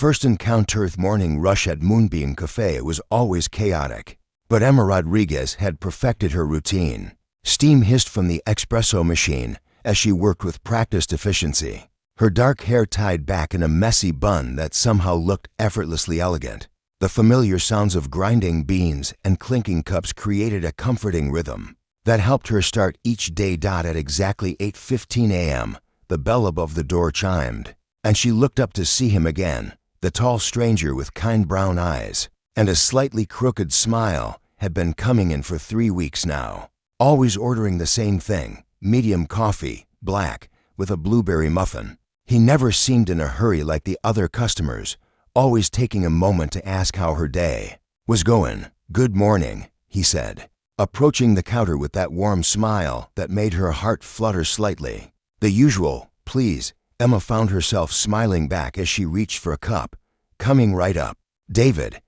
first encounter morning rush at Moonbeam Cafe was always chaotic, but Emma Rodriguez had perfected her routine. Steam hissed from the espresso machine as she worked with practiced efficiency, her dark hair tied back in a messy bun that somehow looked effortlessly elegant. The familiar sounds of grinding beans and clinking cups created a comforting rhythm that helped her start each day. At exactly 8:15 a.m., the bell above the door chimed, and she looked up to see him again. The tall stranger with kind brown eyes and a slightly crooked smile had been coming in for 3 weeks now, always ordering the same thing, medium coffee, black, with a blueberry muffin. He never seemed in a hurry like the other customers, always taking a moment to ask how her day was going. "Good morning," he said, approaching the counter with that warm smile that made her heart flutter slightly. The usual, "Please." Emma found herself smiling back as she reached for a cup, coming right up. David.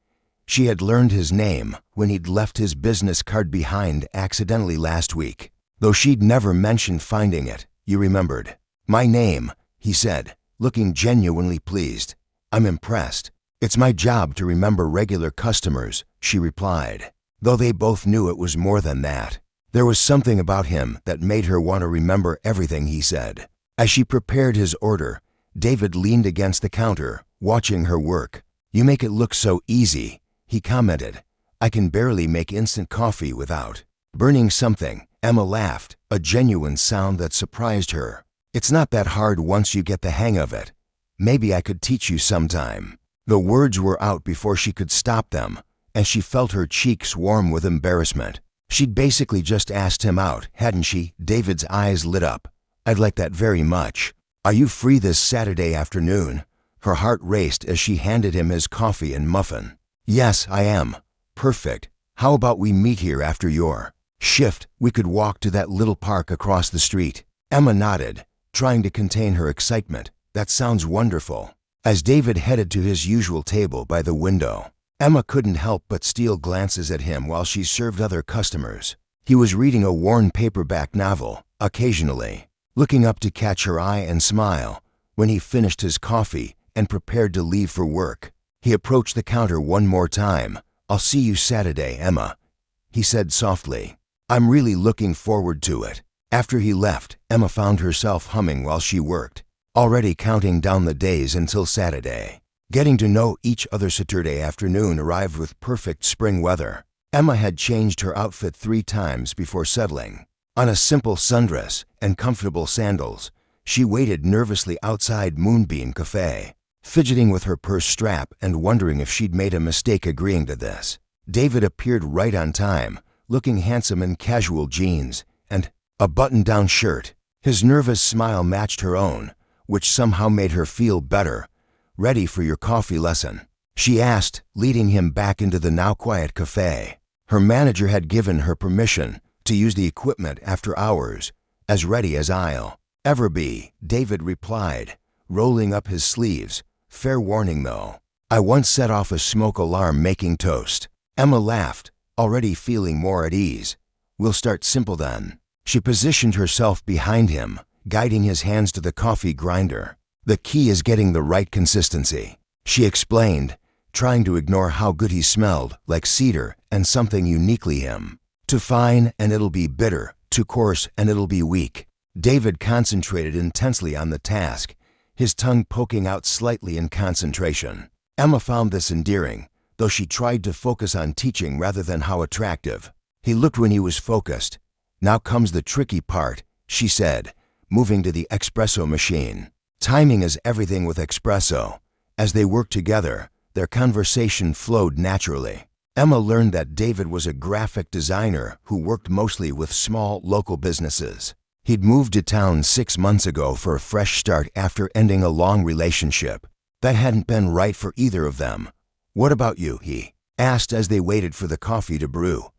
She had learned his name when he'd left his business card behind accidentally last week, though she'd never mentioned finding it. "You remembered my name," he said, looking genuinely pleased. "I'm impressed." "It's my job to remember regular customers," she replied, though they both knew it was more than that. There was something about him that made her want to remember everything he said. As she prepared his order, David leaned against the counter, watching her work. "You make it look so easy," he commented. "I can barely make instant coffee without burning something." Emma laughed, a genuine sound that surprised her. "It's not that hard once you get the hang of it. Maybe I could teach you sometime." The words were out before she could stop them, and she felt her cheeks warm with embarrassment. She'd basically just asked him out, hadn't she? David's eyes lit up. "I'd like that very much. Are you free this Saturday afternoon?" Her heart raced as she handed him his coffee and muffin. "Yes, I am." "Perfect. How about we meet here after your shift? We could walk to that little park across the street." Emma nodded, trying to contain her excitement. "That sounds wonderful." As David headed to his usual table by the window, Emma couldn't help but steal glances at him while she served other customers. He was reading a worn paperback novel, occasionally looking up to catch her eye and smile. When he finished his coffee and prepared to leave for work, he approached the counter one more time. "I'll see you Saturday, Emma," he said softly. "I'm really looking forward to it." After he left, Emma found herself humming while she worked, already counting down the days until Saturday. Getting to know each other. Saturday afternoon arrived with perfect spring weather. Emma had changed her outfit 3 times before settling on a simple sundress and comfortable sandals. She waited nervously outside Moonbeam Cafe, fidgeting with her purse strap and wondering if she'd made a mistake agreeing to this. David appeared right on time, looking handsome in casual jeans and a button-down shirt. His nervous smile matched her own, which somehow made her feel better. "Ready for your coffee lesson?" she asked, leading him back into the now quiet cafe. Her manager had given her permission to use the equipment after hours. "As ready as I'll ever be," David replied, rolling up his sleeves. "Fair warning though, I once set off a smoke alarm making toast." Emma laughed, already feeling more at ease. "We'll start simple then." She positioned herself behind him, guiding his hands to the coffee grinder. "The key is getting the right consistency," she explained, trying to ignore how good he smelled, like cedar and something uniquely him. "Too fine and it'll be bitter, too coarse and it'll be weak." David concentrated intensely on the task, his tongue poking out slightly in concentration. Emma found this endearing, though she tried to focus on teaching rather than how attractive he looked when he was focused. "Now comes the tricky part," she said, moving to the espresso machine. Timing is everything with espresso. As they worked together, their conversation flowed naturally. Emma learned that David was a graphic designer who worked mostly with small local businesses. He'd moved to town 6 months ago for a fresh start after ending a long relationship that hadn't been right for either of them. "What about you?" he asked as they waited for the coffee to brew.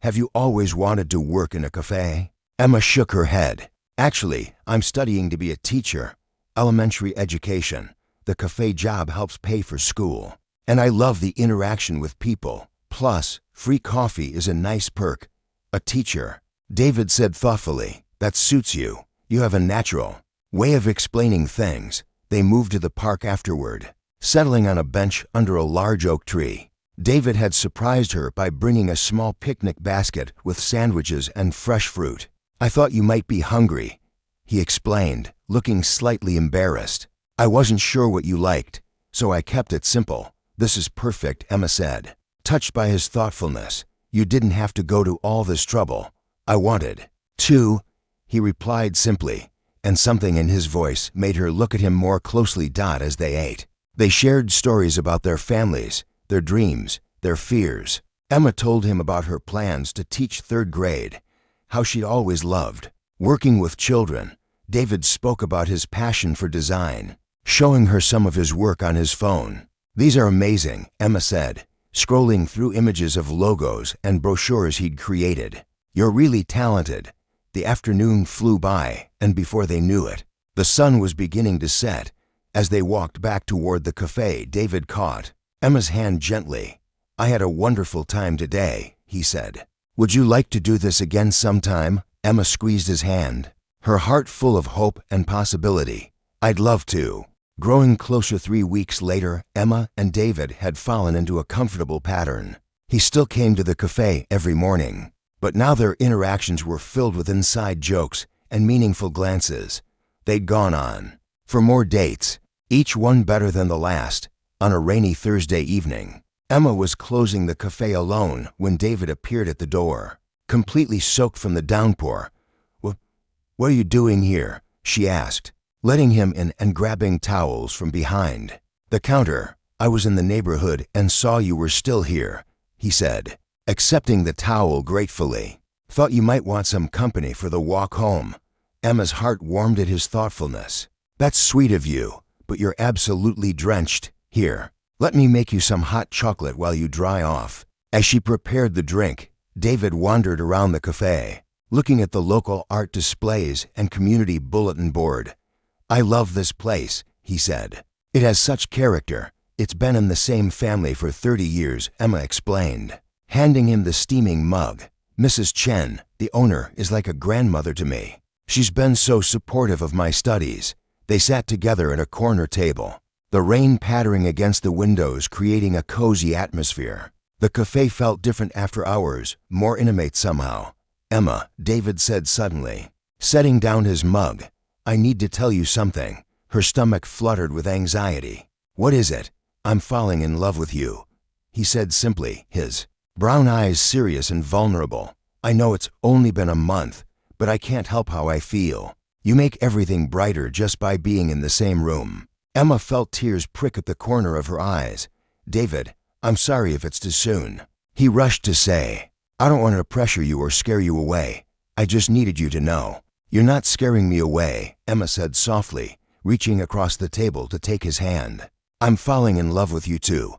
"Have you always wanted to work in a cafe?" Emma shook her head. "Actually, I'm studying to be a teacher, elementary education. The cafe job helps pay for school, and I love the interaction with people. Plus, free coffee is a nice perk." "A teacher," David said thoughtfully. "That suits you. You have a natural way of explaining things." They moved to the park afterward, settling on a bench under a large oak tree. David had surprised her by bringing a small picnic basket with sandwiches and fresh fruit. "I thought you might be hungry," he explained, looking slightly embarrassed. "I wasn't sure what you liked, so I kept it simple." "This is perfect," Emma said, touched by his thoughtfulness. "You didn't have to go to all this trouble." "I wanted to," he replied simply, and something in his voice made her look at him more closely. As they ate, they shared stories about their families, their dreams, their fears. Emma told him about her plans to teach third grade, how she'd always loved working with children. David spoke about his passion for design, showing her some of his work on his phone. "These are amazing," Emma said, scrolling through images of logos and brochures he'd created. "You're really talented." The afternoon flew by, and before they knew it, the sun was beginning to set. As they walked back toward the cafe, David caught Emma's hand gently. "I had a wonderful time today," he said. "Would you like to do this again sometime?" Emma squeezed his hand, her heart full of hope and possibility. "I'd love to." Growing closer 3 weeks later, Emma and David had fallen into a comfortable pattern. He still came to the cafe every morning, but now their interactions were filled with inside jokes and meaningful glances. They'd gone on for more dates, each one better than the last. On a rainy Thursday evening, Emma was closing the cafe alone when David appeared at the door, completely soaked from the downpour. What are you doing here?" she asked, letting him in and grabbing towels from behind the counter. "I was in the neighborhood and saw you were still here," he said, accepting the towel gratefully. "Thought you might want some company for the walk home." Emma's heart warmed at his thoughtfulness. "That's sweet of you, but you're absolutely drenched. Here, let me make you some hot chocolate while you dry off." As she prepared the drink, David wandered around the cafe, looking at the local art displays and community bulletin board. "I love this place," he said. "It has such character. It's been in the same family for 30 years, Emma explained, handing him the steaming mug. "Mrs. Chen, the owner, is like a grandmother to me. She's been so supportive of my studies." They sat together at a corner table, the rain pattering against the windows creating a cozy atmosphere. The cafe felt different after hours, more intimate somehow. "Emma," David said suddenly, setting down his mug, "I need to tell you something." Her stomach fluttered with anxiety. "What is it?" "I'm falling in love with you," he said simply, his brown eyes serious and vulnerable. "I know it's only been a month, but I can't help how I feel. You make everything brighter just by being in the same room." Emma felt tears prick at the corner of her eyes. "David, I'm sorry if it's too soon," he rushed to say. "I don't want to pressure you or scare you away. I just needed you to know." "You're not scaring me away," Emma said softly, reaching across the table to take his hand. "I'm falling in love with you too."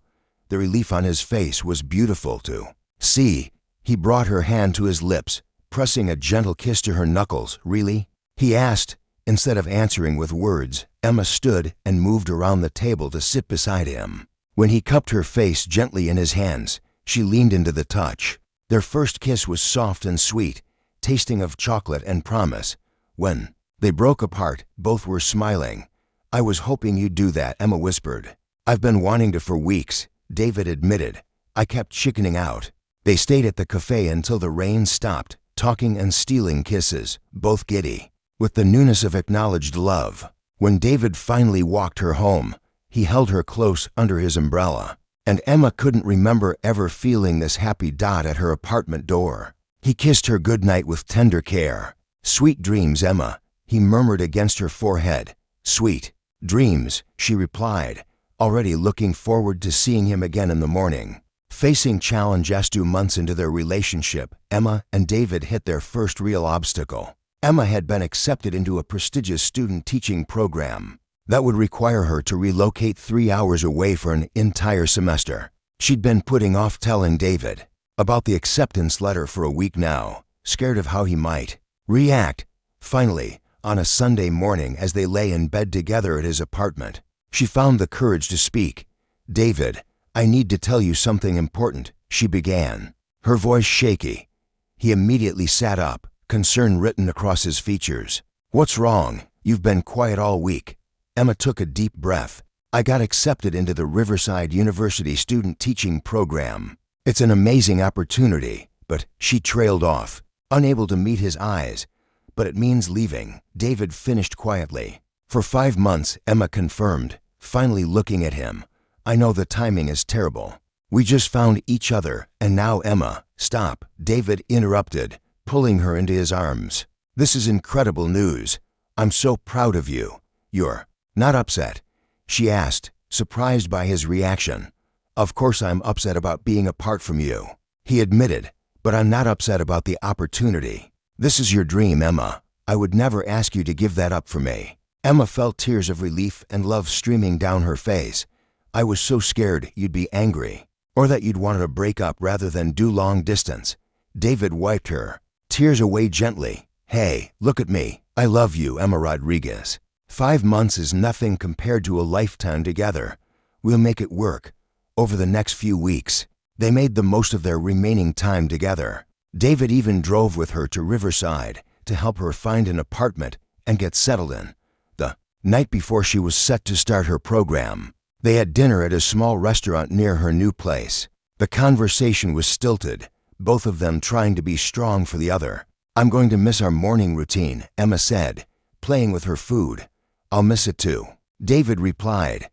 The relief on his face was beautiful to see. He brought her hand to his lips, pressing a gentle kiss to her knuckles. "Really?" he asked. Instead of answering with words, Emma stood and moved around the table to sit beside him. When he cupped her face gently in his hands, she leaned into the touch. Their first kiss was soft and sweet, tasting of chocolate and promise. When they broke apart, both were smiling. "I was hoping you'd do that," Emma whispered. "I've been wanting to for weeks," David admitted. "I kept chickening out." They stayed at the cafe until the rain stopped, talking and stealing kisses, both giddy with the newness of acknowledged love. When David finally walked her home, he held her close under his umbrella, and Emma couldn't remember ever feeling this happy. At her apartment door, he kissed her goodnight with tender care. "Sweet dreams, Emma," he murmured against her forehead. "Sweet dreams," she replied, already looking forward to seeing him again in the morning. Facing challenge as 2 months into their relationship, Emma and David hit their first real obstacle. Emma had been accepted into a prestigious student teaching program that would require her to relocate 3 hours away for an entire semester. She'd been putting off telling David about the acceptance letter for a week now, scared of how he might react. Finally, on a Sunday morning as they lay in bed together at his apartment, she found the courage to speak. "David, I need to tell you something important," she began, her voice shaky. He immediately sat up, concern written across his features. "What's wrong? You've been quiet all week." Emma took a deep breath. I got accepted into the Riverside University student teaching program. It's an amazing opportunity, but she trailed off, unable to meet his eyes. But it means leaving, David finished quietly. For 5 months, Emma confirmed, finally looking at him. I know the timing is terrible. We just found each other, and now Emma. Stop, David interrupted, pulling her into his arms. This is incredible news. I'm so proud of you. You're not upset? She asked, surprised by his reaction. Of course I'm upset about being apart from you, he admitted, but I'm not upset about the opportunity. This is your dream, Emma. I would never ask you to give that up for me. Emma felt tears of relief and love streaming down her face. I was so scared you'd be angry, or that you'd want to break up rather than do long distance. David wiped her tears away gently. Hey, look at me. I love you, Emma Rodriguez. 5 months is nothing compared to a lifetime together. We'll make it work. Over the next few weeks, they made the most of their remaining time together. David even drove with her to Riverside to help her find an apartment and get settled in. The night before she was set to start her program, they had dinner at a small restaurant near her new place. The conversation was stilted, both of them trying to be strong for the other. I'm going to miss our morning routine, Emma said, playing with her food. I'll miss it too, David replied.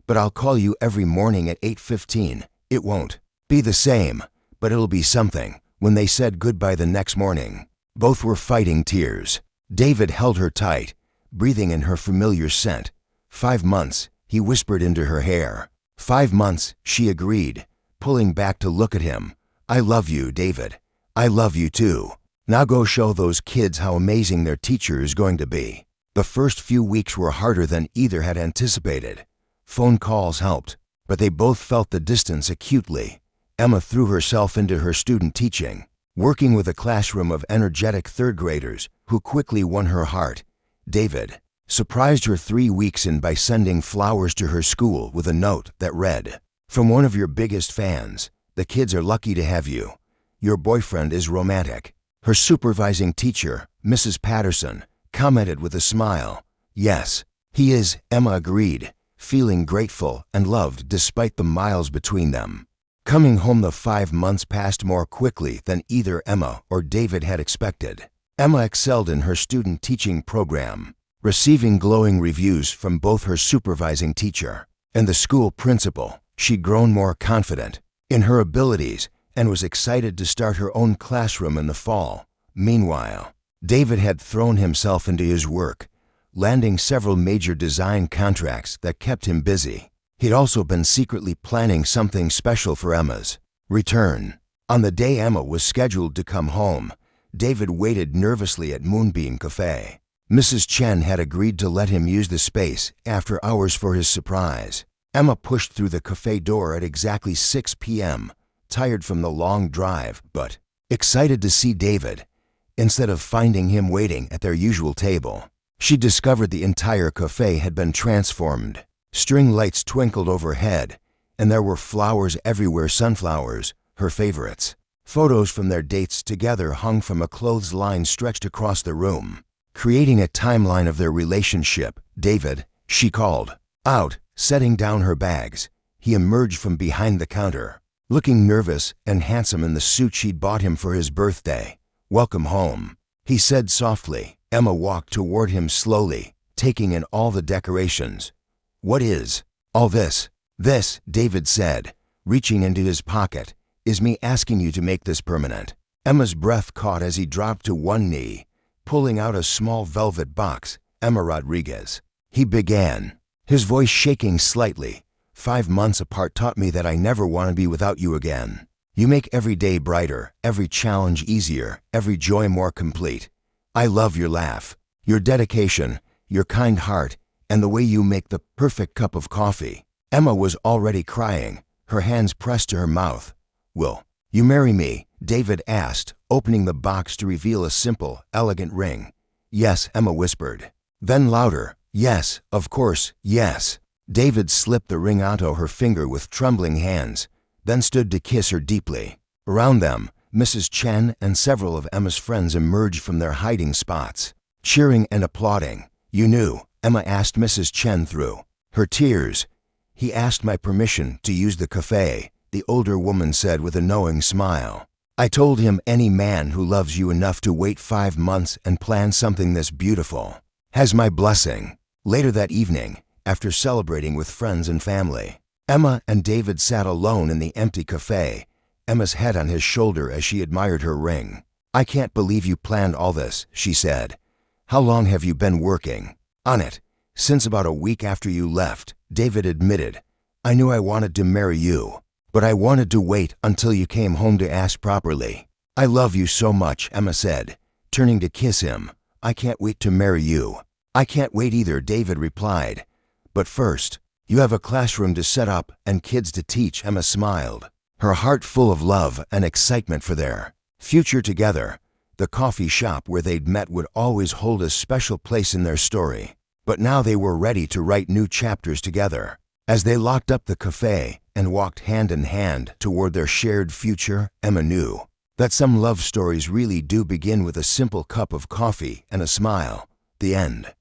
But I'll call you every morning at 8:15. It won't be the same, but it'll be something. When they said goodbye the next morning, both were fighting tears. David held her tight, breathing in her familiar scent. 5 months, he whispered into her hair. 5 months, she agreed, pulling back to look at him. I love you, David. I love you too. Now go show those kids how amazing their teacher is going to be. The first few weeks were harder than either had anticipated. Phone calls helped, but they both felt the distance acutely. Emma threw herself into her student teaching, working with a classroom of energetic third graders who quickly won her heart. David surprised her 3 weeks in by sending flowers to her school with a note that read, "From one of your biggest fans, the kids are lucky to have you. Your boyfriend is romantic." Her supervising teacher, Mrs. Patterson, commented with a smile. Yes, he is, Emma agreed, feeling grateful and loved despite the miles between them. Coming home, the 5 months passed more quickly than either Emma or David had expected. Emma excelled in her student teaching program, receiving glowing reviews from both her supervising teacher and the school principal. She'd grown more confident in her abilities and was excited to start her own classroom in the fall. Meanwhile, David had thrown himself into his work, landing several major design contracts that kept him busy. He'd also been secretly planning something special for Emma's return. On the day Emma was scheduled to come home, David waited nervously at Moonbeam Cafe. Mrs. Chen had agreed to let him use the space after hours for his surprise. Emma pushed through the cafe door at exactly 6 p.m., tired from the long drive, but excited to see David. Instead of finding him waiting at their usual table, she discovered the entire cafe had been transformed. String lights twinkled overhead, and there were flowers everywhere, sunflowers, her favorites. Photos from their dates together hung from a clothesline stretched across the room, creating a timeline of their relationship. David, she called out, setting down her bags. He emerged from behind the counter, looking nervous and handsome in the suit she'd bought him for his birthday. Welcome home, he said softly. Emma walked toward him slowly, taking in all the decorations. What is all this? This, David said, reaching into his pocket, is me asking you to make this permanent. Emma's breath caught as he dropped to one knee, pulling out a small velvet box. Emma Rodriguez, he began, his voice shaking slightly. 5 months apart taught me that I never want to be without you again. You make every day brighter, every challenge easier, every joy more complete. I love your laugh, your dedication, your kind heart, and the way you make the perfect cup of coffee. Emma was already crying, her hands pressed to her mouth. Will you marry me? David asked, opening the box to reveal a simple, elegant ring. Yes, Emma whispered. Then louder, yes, of course, yes. David slipped the ring onto her finger with trembling hands, then stood to kiss her deeply. Around them, Mrs. Chen and several of Emma's friends emerged from their hiding spots, cheering and applauding. You knew? Emma asked Mrs. Chen through her tears. He asked my permission to use the cafe, the older woman said with a knowing smile. I told him any man who loves you enough to wait 5 months and plan something this beautiful has my blessing. Later that evening, after celebrating with friends and family, Emma and David sat alone in the empty cafe, Emma's head on his shoulder as she admired her ring. I can't believe you planned all this, she said. How long have you been working on it? Since about a week after you left, David admitted. I knew I wanted to marry you, but I wanted to wait until you came home to ask properly. I love you so much, Emma said, turning to kiss him. I can't wait to marry you. I can't wait either, David replied. But first, you have a classroom to set up and kids to teach, Emma smiled, her heart full of love and excitement for their future together. The coffee shop where they'd met would always hold a special place in their story, but now they were ready to write new chapters together. As they locked up the cafe and walked hand in hand toward their shared future, Emma knew that some love stories really do begin with a simple cup of coffee and a smile. The end.